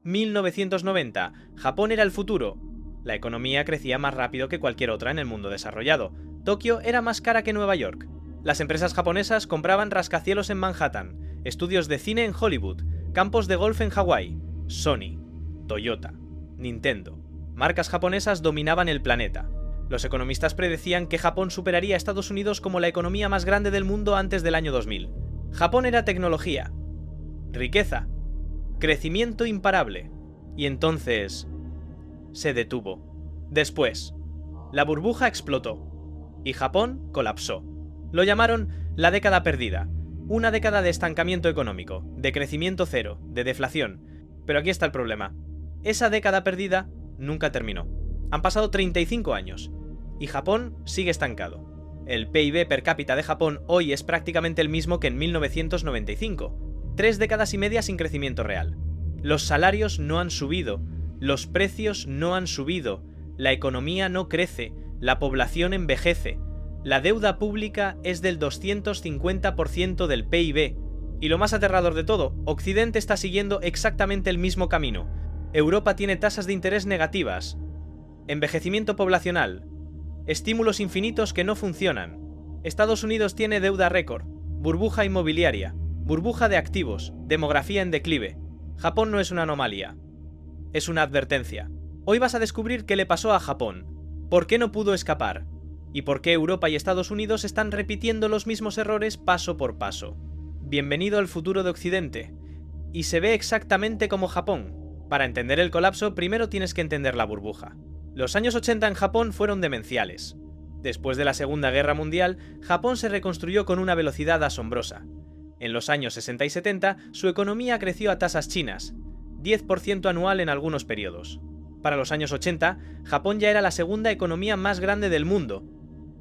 1990. Japón era el futuro. La economía crecía más rápido que cualquier otra en el mundo desarrollado. Tokio era más cara que Nueva York. Las empresas japonesas compraban rascacielos en Manhattan, estudios de cine en Hollywood, campos de golf en Hawái. Sony, Toyota, Nintendo. Marcas japonesas dominaban el planeta. Los economistas predecían que Japón superaría a Estados Unidos como la economía más grande del mundo antes del año 2000. Japón era tecnología, riqueza, crecimiento imparable. Y entonces se detuvo. Después, la burbuja explotó y Japón colapsó. Lo llamaron la década perdida, una década de estancamiento económico, de crecimiento cero, de deflación. Pero aquí está el problema. Esa década perdida nunca terminó. Han pasado 35 años y Japón sigue estancado. El PIB per cápita de Japón hoy es prácticamente el mismo que en 1995. 3 décadas y media sin crecimiento real. Los salarios no han subido, los precios no han subido, la economía no crece, la población envejece, la deuda pública es del 250% del PIB. Y lo más aterrador de todo, Occidente está siguiendo exactamente el mismo camino. Europa tiene tasas de interés negativas, envejecimiento poblacional, estímulos infinitos que no funcionan. Estados Unidos tiene deuda récord, burbuja inmobiliaria, burbuja de activos, demografía en declive. Japón no es una anomalía, es una advertencia. Hoy vas a descubrir qué le pasó a Japón, por qué no pudo escapar, y por qué Europa y Estados Unidos están repitiendo los mismos errores paso por paso. Bienvenido al futuro de Occidente, y se ve exactamente como Japón. Para entender el colapso, primero tienes que entender la burbuja. Los años 80 en Japón fueron demenciales. Después de la Segunda Guerra Mundial, Japón se reconstruyó con una velocidad asombrosa. En los años 60 y 70, su economía creció a tasas chinas, 10% anual en algunos periodos. Para los años 80, Japón ya era la segunda economía más grande del mundo,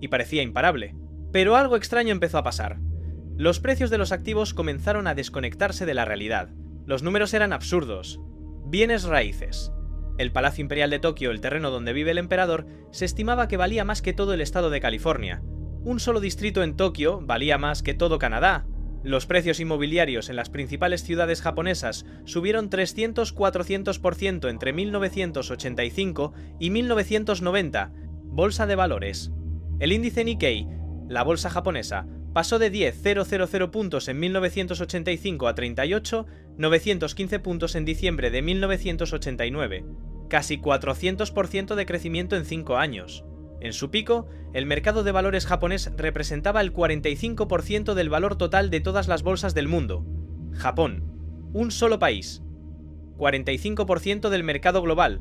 y parecía imparable. Pero algo extraño empezó a pasar. Los precios de los activos comenzaron a desconectarse de la realidad. Los números eran absurdos. Bienes raíces. El Palacio Imperial de Tokio, el terreno donde vive el emperador, se estimaba que valía más que todo el estado de California. Un solo distrito en Tokio valía más que todo Canadá. Los precios inmobiliarios en las principales ciudades japonesas subieron 300-400% entre 1985 y 1990. Bolsa de valores. El índice Nikkei, la bolsa japonesa, pasó de 10,000 puntos en 1985 a 38,915 puntos en diciembre de 1989. Casi 400% de crecimiento en 5 años. En su pico, el mercado de valores japonés representaba el 45% del valor total de todas las bolsas del mundo. Japón, un solo país. 45% del mercado global.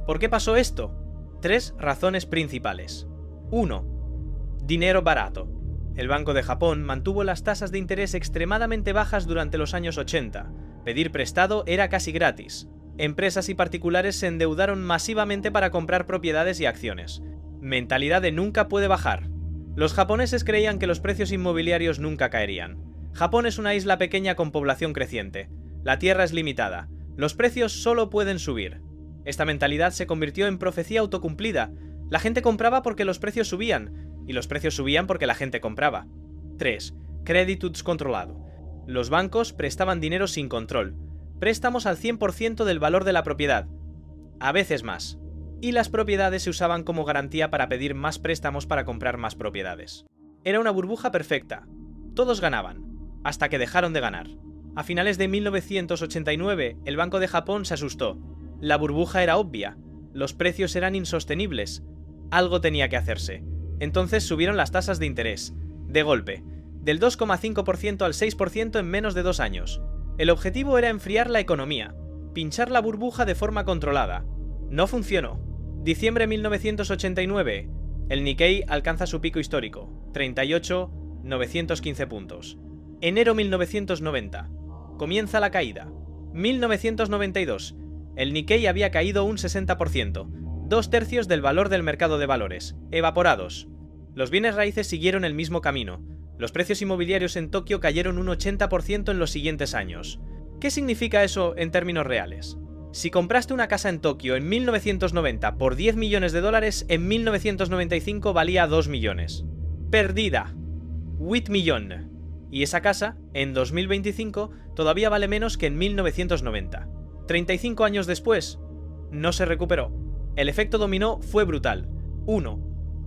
¿Por qué pasó esto? 3 razones principales. 1. Dinero barato. El Banco de Japón mantuvo las tasas de interés extremadamente bajas durante los años 80. Pedir prestado era casi gratis. Empresas y particulares se endeudaron masivamente para comprar propiedades y acciones. Mentalidad de nunca puede bajar. Los japoneses creían que los precios inmobiliarios nunca caerían. Japón es una isla pequeña con población creciente. La tierra es limitada. Los precios solo pueden subir. Esta mentalidad se convirtió en profecía autocumplida. La gente compraba porque los precios subían, y los precios subían porque la gente compraba. 3. Crédito descontrolado. Los bancos prestaban dinero sin control. Préstamos al 100% del valor de la propiedad. A veces más. Y las propiedades se usaban como garantía para pedir más préstamos para comprar más propiedades. Era una burbuja perfecta. Todos ganaban, hasta que dejaron de ganar. A finales de 1989, el Banco de Japón se asustó. La burbuja era obvia. Los precios eran insostenibles. Algo tenía que hacerse. Entonces subieron las tasas de interés, de golpe, del 2,5% al 6% en menos de 2 años. El objetivo era enfriar la economía, pinchar la burbuja de forma controlada. No funcionó. Diciembre 1989, el Nikkei alcanza su pico histórico, 38,915 puntos. Enero 1990, comienza la caída. 1992, el Nikkei había caído un 60%. 2/3 del valor del mercado de valores, evaporados. Los bienes raíces siguieron el mismo camino. Los precios inmobiliarios en Tokio cayeron un 80% en los siguientes años. ¿Qué significa eso en términos reales? Si compraste una casa en Tokio en 1990 por 10 millones de dólares, en 1995 valía 2 millones. Perdida. 8 millones. Y esa casa, en 2025, todavía vale menos que en 1990. 35 años después, no se recuperó. El efecto dominó fue brutal. 1.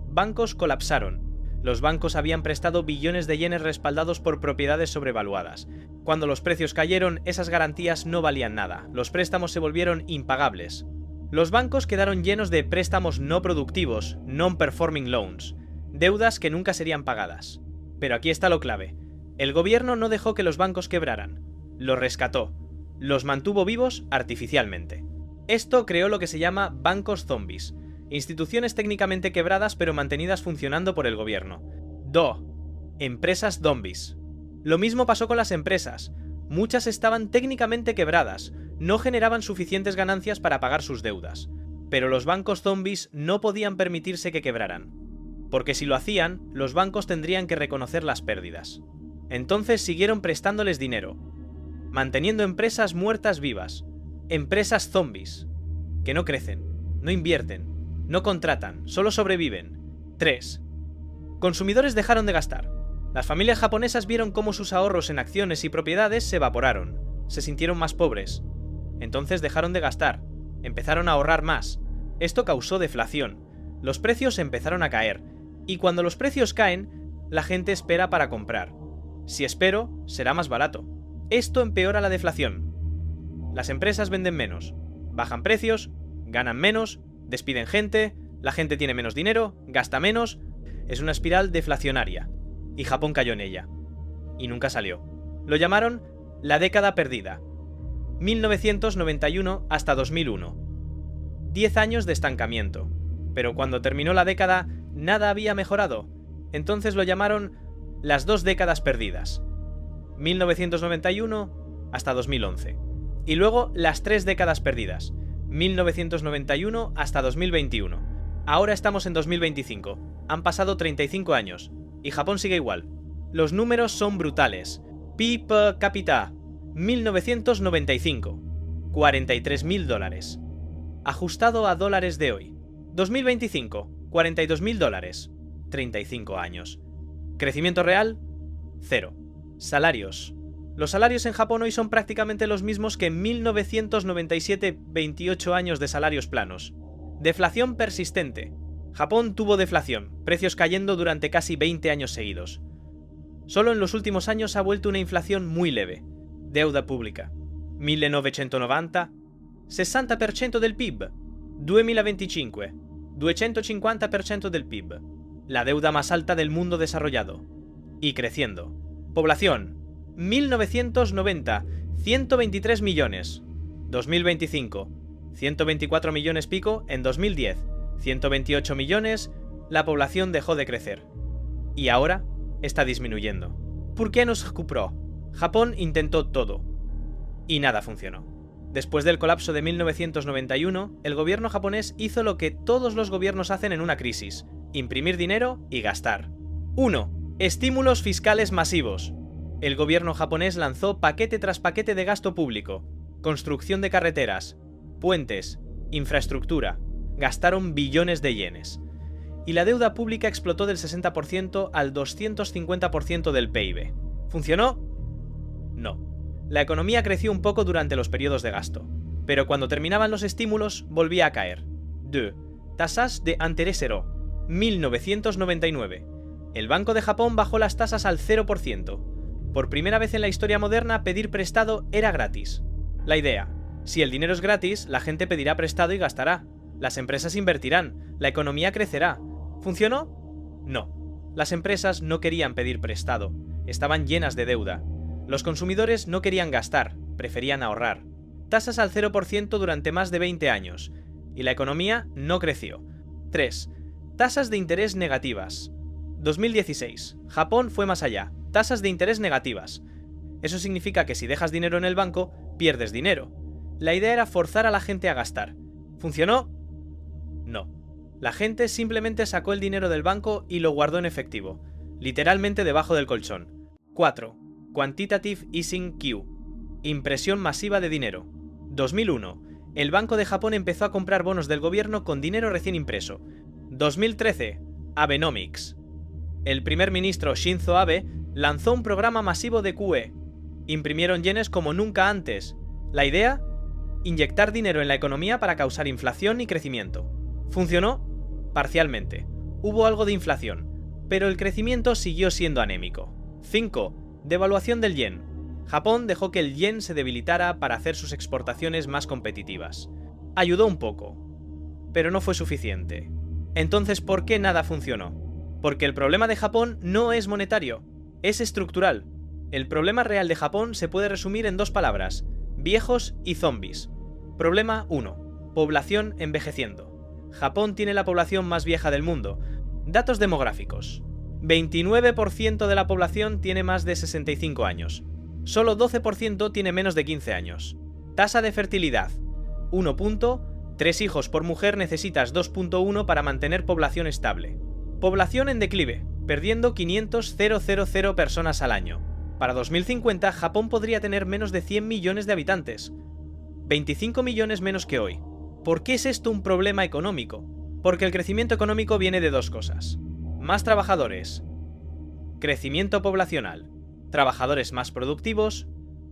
Bancos colapsaron. Los bancos habían prestado billones de yenes respaldados por propiedades sobrevaluadas. Cuando los precios cayeron, esas garantías no valían nada. Los préstamos se volvieron impagables. Los bancos quedaron llenos de préstamos no productivos, non-performing loans, deudas que nunca serían pagadas. Pero aquí está lo clave. El gobierno no dejó que los bancos quebraran. Los rescató. Los mantuvo vivos artificialmente. Esto creó lo que se llama bancos zombies, instituciones técnicamente quebradas pero mantenidas funcionando por el gobierno. Empresas zombies. Lo mismo pasó con las empresas. Muchas estaban técnicamente quebradas, no generaban suficientes ganancias para pagar sus deudas. Pero los bancos zombies no podían permitirse que quebraran, porque si lo hacían, los bancos tendrían que reconocer las pérdidas. Entonces siguieron prestándoles dinero, manteniendo empresas muertas vivas, empresas zombies, que no crecen, no invierten, no contratan, solo sobreviven. 3. Consumidores dejaron de gastar. Las familias japonesas vieron cómo sus ahorros en acciones y propiedades se evaporaron, se sintieron más pobres. Entonces dejaron de gastar, empezaron a ahorrar más. Esto causó deflación. Los precios empezaron a caer, y cuando los precios caen, la gente espera para comprar. Si espero, será más barato. Esto empeora la deflación. Las empresas venden menos, bajan precios, ganan menos, despiden gente, la gente tiene menos dinero, gasta menos. Es una espiral deflacionaria. Y Japón cayó en ella. Y nunca salió. Lo llamaron la década perdida. 1991 hasta 2001. 10 años de estancamiento. Pero cuando terminó la década, nada había mejorado. Entonces lo llamaron las 2 décadas perdidas. 1991 hasta 2011. Y luego las 3 décadas perdidas. 1991 hasta 2021. Ahora estamos en 2025. Han pasado 35 años. Y Japón sigue igual. Los números son brutales. PIB per cápita. 1995. $43.000. Ajustado a dólares de hoy. 2025. $42.000. 35 años. Crecimiento real. 0. Salarios. Los salarios en Japón hoy son prácticamente los mismos que en 1997, 28 años de salarios planos. Deflación persistente. Japón tuvo deflación, precios cayendo durante casi 20 años seguidos. Solo en los últimos años ha vuelto una inflación muy leve. Deuda pública. 1990, 60% del PIB. 2025, 250% del PIB. La deuda más alta del mundo desarrollado. Y creciendo. Población. 1990, 123 millones. 2025, 124 millones pico en 2010. 128 millones, la población dejó de crecer. Y ahora está disminuyendo. ¿Por qué no se recuperó? Japón intentó todo. Y nada funcionó. Después del colapso de 1991, el gobierno japonés hizo lo que todos los gobiernos hacen en una crisis: imprimir dinero y gastar. 1. Estímulos fiscales masivos. El gobierno japonés lanzó paquete tras paquete de gasto público. Construcción de carreteras, puentes, infraestructura. Gastaron billones de yenes. Y la deuda pública explotó del 60% al 250% del PIB. ¿Funcionó? No. La economía creció un poco durante los periodos de gasto, pero cuando terminaban los estímulos volvía a caer. 2. Tasas de interés cero. 1999. El Banco de Japón bajó las tasas al 0%. Por primera vez en la historia moderna, pedir prestado era gratis. La idea: si el dinero es gratis, la gente pedirá prestado y gastará. Las empresas invertirán, la economía crecerá. ¿Funcionó? No. Las empresas no querían pedir prestado, estaban llenas de deuda. Los consumidores no querían gastar, preferían ahorrar. Tasas al 0% durante más de 20 años. Y la economía no creció. 3. Tasas de interés negativas. 2016. Japón fue más allá. Tasas de interés negativas. Eso significa que si dejas dinero en el banco, pierdes dinero. La idea era forzar a la gente a gastar. ¿Funcionó? No. La gente simplemente sacó el dinero del banco y lo guardó en efectivo, literalmente debajo del colchón. 4. Quantitative Easing QE. Impresión masiva de dinero. 2001. El Banco de Japón empezó a comprar bonos del gobierno con dinero recién impreso. 2013. Abenomics. El primer ministro Shinzo Abe lanzó un programa masivo de QE. Imprimieron yenes como nunca antes. La idea: inyectar dinero en la economía para causar inflación y crecimiento. ¿Funcionó? Parcialmente. Hubo algo de inflación, pero el crecimiento siguió siendo anémico. 5. Devaluación del yen. Japón dejó que el yen se debilitara para hacer sus exportaciones más competitivas. Ayudó un poco, pero no fue suficiente. Entonces, ¿por qué nada funcionó? Porque el problema de Japón no es monetario, es estructural. El problema real de Japón se puede resumir en 2 palabras: viejos y zombies. Problema 1. Población envejeciendo. Japón tiene la población más vieja del mundo. Datos demográficos. 29% de la población tiene más de 65 años. Solo 12% tiene menos de 15 años. Tasa de fertilidad. 1. 3 hijos por mujer necesitas 2.1 para mantener población estable. Población en declive, perdiendo 500.000 personas al año. Para 2050, Japón podría tener menos de 100 millones de habitantes. 25 millones menos que hoy. ¿Por qué es esto un problema económico? Porque el crecimiento económico viene de 2 cosas. Más trabajadores. Crecimiento poblacional. Trabajadores más productivos.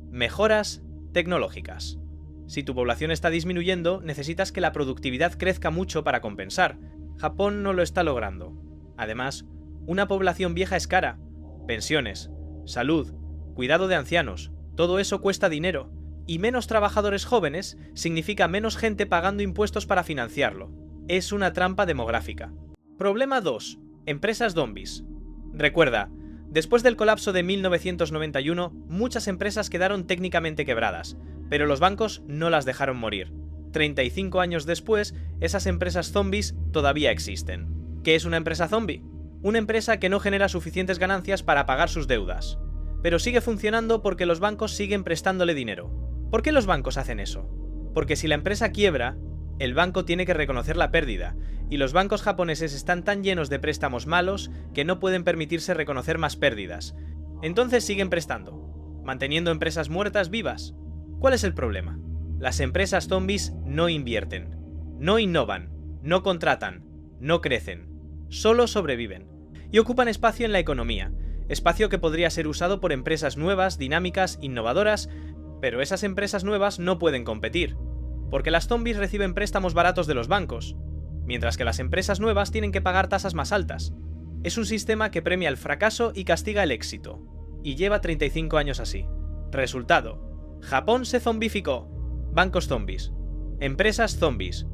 Mejoras tecnológicas. Si tu población está disminuyendo, necesitas que la productividad crezca mucho para compensar. Japón no lo está logrando. Además, una población vieja es cara. Pensiones, salud, cuidado de ancianos, todo eso cuesta dinero. Y menos trabajadores jóvenes significa menos gente pagando impuestos para financiarlo. Es una trampa demográfica. Problema 2. Empresas zombies. Recuerda, después del colapso de 1991, muchas empresas quedaron técnicamente quebradas, pero los bancos no las dejaron morir. 35 años después, esas empresas zombies todavía existen. ¿Qué es una empresa zombie? Una empresa que no genera suficientes ganancias para pagar sus deudas. Pero sigue funcionando porque los bancos siguen prestándole dinero. ¿Por qué los bancos hacen eso? Porque si la empresa quiebra, el banco tiene que reconocer la pérdida, y los bancos japoneses están tan llenos de préstamos malos que no pueden permitirse reconocer más pérdidas. Entonces siguen prestando, manteniendo empresas muertas vivas. ¿Cuál es el problema? Las empresas zombies no invierten, no innovan, no contratan, no crecen, solo sobreviven. Y ocupan espacio en la economía, espacio que podría ser usado por empresas nuevas, dinámicas, innovadoras, pero esas empresas nuevas no pueden competir, porque las zombies reciben préstamos baratos de los bancos, mientras que las empresas nuevas tienen que pagar tasas más altas. Es un sistema que premia el fracaso y castiga el éxito, y lleva 35 años así. Resultado: Japón se zombificó. Bancos zombies, empresas zombies,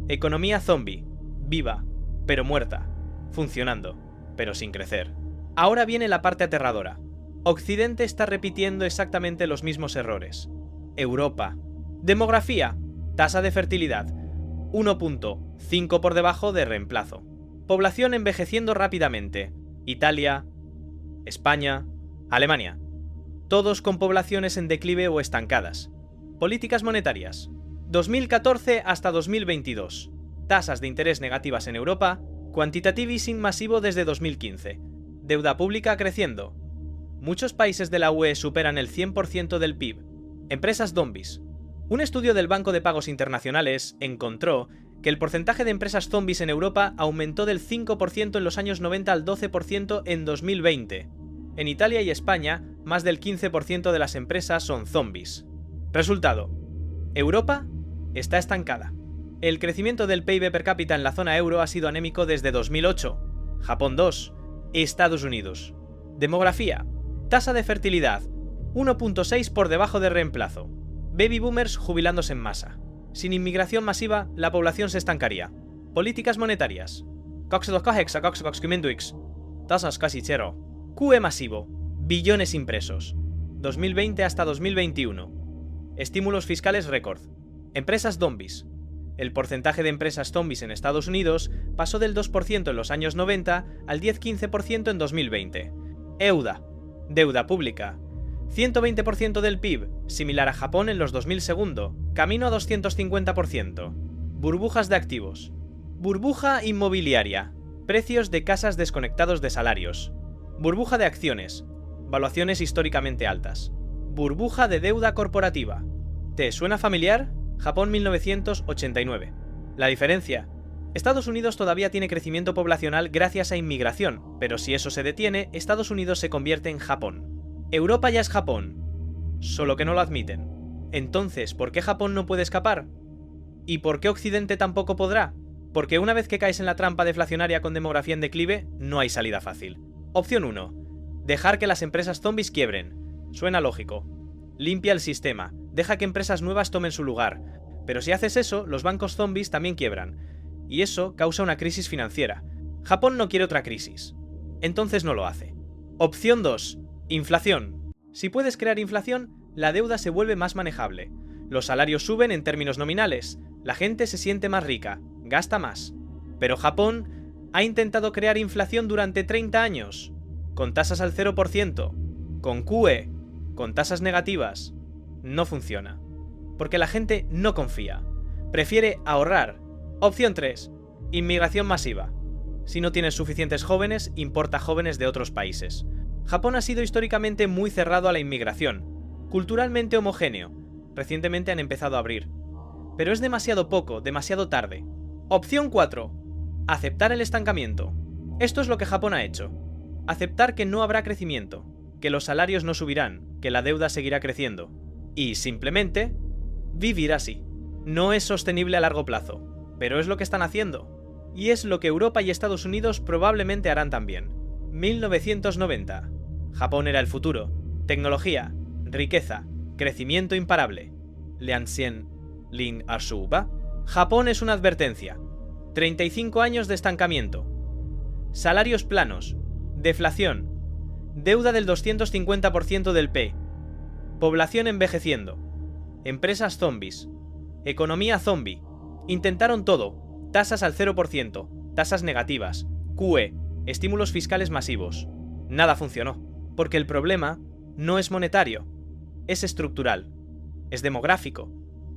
economía zombie, viva, pero muerta, funcionando, pero sin crecer. Ahora viene la parte aterradora. Occidente está repitiendo exactamente los mismos errores. Europa. Demografía. Tasa de fertilidad. 1.5 por debajo de reemplazo. Población envejeciendo rápidamente. Italia, España, Alemania. Todos con poblaciones en declive o estancadas. Políticas monetarias. 2014 hasta 2022. Tasas de interés negativas en Europa. Quantitative easing masivo desde 2015. Deuda pública creciendo. Muchos países de la UE superan el 100% del PIB. Empresas zombies. Un estudio del Banco de Pagos Internacionales encontró que el porcentaje de empresas zombies en Europa aumentó del 5% en los años 90 al 12% en 2020. En Italia y España, más del 15% de las empresas son zombies. Resultado: Europa está estancada. El crecimiento del PIB per cápita en la zona euro ha sido anémico desde 2008. Japón 2. Estados Unidos. Demografía. Tasa de fertilidad. 1.6 por debajo de reemplazo. Baby boomers jubilándose en masa. Sin inmigración masiva, la población se estancaría. Políticas monetarias. Tasas casi cero. QE masivo. Billones impresos. 2020 hasta 2021. Estímulos fiscales récord. Empresas zombies. El porcentaje de empresas zombies en Estados Unidos pasó del 2% en los años 90 al 10-15% en 2020. EUDA. Deuda pública. 120% del PIB, similar a Japón en los 2002, camino a 250%. Burbujas de activos. Burbuja inmobiliaria. Precios de casas desconectados de salarios. Burbuja de acciones. Valuaciones históricamente altas. Burbuja de deuda corporativa. ¿Te suena familiar? Japón 1989. La diferencia: Estados Unidos todavía tiene crecimiento poblacional gracias a inmigración, pero si eso se detiene, Estados Unidos se convierte en Japón. Europa ya es Japón, solo que no lo admiten. Entonces, ¿por qué Japón no puede escapar? ¿Y por qué Occidente tampoco podrá? Porque una vez que caes en la trampa deflacionaria con demografía en declive, no hay salida fácil. Opción 1. Dejar que las empresas zombies quiebren. Suena lógico. Limpia el sistema, deja que empresas nuevas tomen su lugar. Pero si haces eso, los bancos zombies también quiebran. Y eso causa una crisis financiera. Japón no quiere otra crisis. Entonces no lo hace. Opción 2. Inflación. Si puedes crear inflación, la deuda se vuelve más manejable. Los salarios suben en términos nominales. La gente se siente más rica, gasta más. Pero Japón ha intentado crear inflación durante 30 años, con tasas al 0%, con QE, con tasas negativas. No funciona. Porque la gente no confía. Prefiere ahorrar. Opción 3. Inmigración masiva. Si no tienes suficientes jóvenes, importa jóvenes de otros países. Japón ha sido históricamente muy cerrado a la inmigración, culturalmente homogéneo. Recientemente han empezado a abrir. Pero es demasiado poco, demasiado tarde. Opción 4. Aceptar el estancamiento. Esto es lo que Japón ha hecho. Aceptar que no habrá crecimiento, que los salarios no subirán, que la deuda seguirá creciendo. Y, simplemente, vivir así. No es sostenible a largo plazo, pero es lo que están haciendo. Y es lo que Europa y Estados Unidos probablemente harán también. 1990. Japón era el futuro. Tecnología, riqueza, crecimiento imparable. Lianxian Lin Arsuba. Japón es una advertencia. 35 años de estancamiento. Salarios planos. Deflación. Deuda del 250% del PIB. Población envejeciendo. Empresas zombies. Economía zombie. Intentaron todo. Tasas al 0%. Tasas negativas. QE. Estímulos fiscales masivos. Nada funcionó. Porque el problema no es monetario. Es estructural. Es demográfico.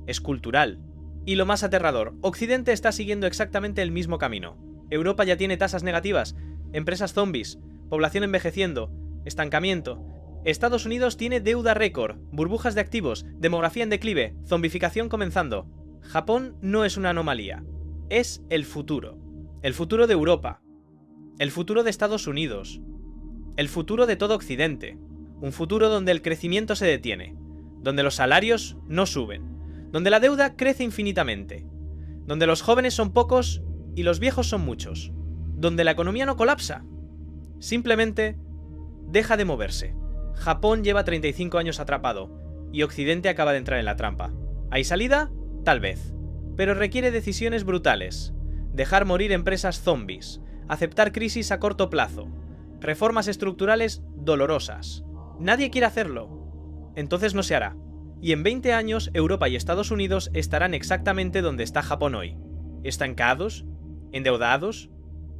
Es cultural. Y lo más aterrador, Occidente está siguiendo exactamente el mismo camino. Europa ya tiene tasas negativas, empresas zombies, población envejeciendo, estancamiento. Estados Unidos tiene deuda récord, burbujas de activos, demografía en declive, zombificación comenzando. Japón no es una anomalía, es el futuro. El futuro de Europa. El futuro de Estados Unidos. El futuro de todo Occidente. Un futuro donde el crecimiento se detiene, donde los salarios no suben, donde la deuda crece infinitamente, donde los jóvenes son pocos y los viejos son muchos, donde la economía no colapsa. Simplemente deja de moverse. Japón lleva 35 años atrapado y Occidente acaba de entrar en la trampa. ¿Hay salida? Tal vez. Pero requiere decisiones brutales. Dejar morir empresas zombies, aceptar crisis a corto plazo, reformas estructurales dolorosas. Nadie quiere hacerlo. Entonces no se hará. Y en 20 años, Europa y Estados Unidos estarán exactamente donde está Japón hoy. Estancados, endeudados,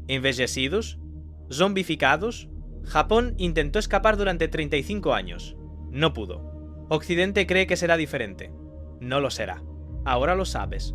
envejecidos, zombificados. Japón intentó escapar durante 35 años. No pudo. Occidente cree que será diferente. No lo será. Ahora lo sabes.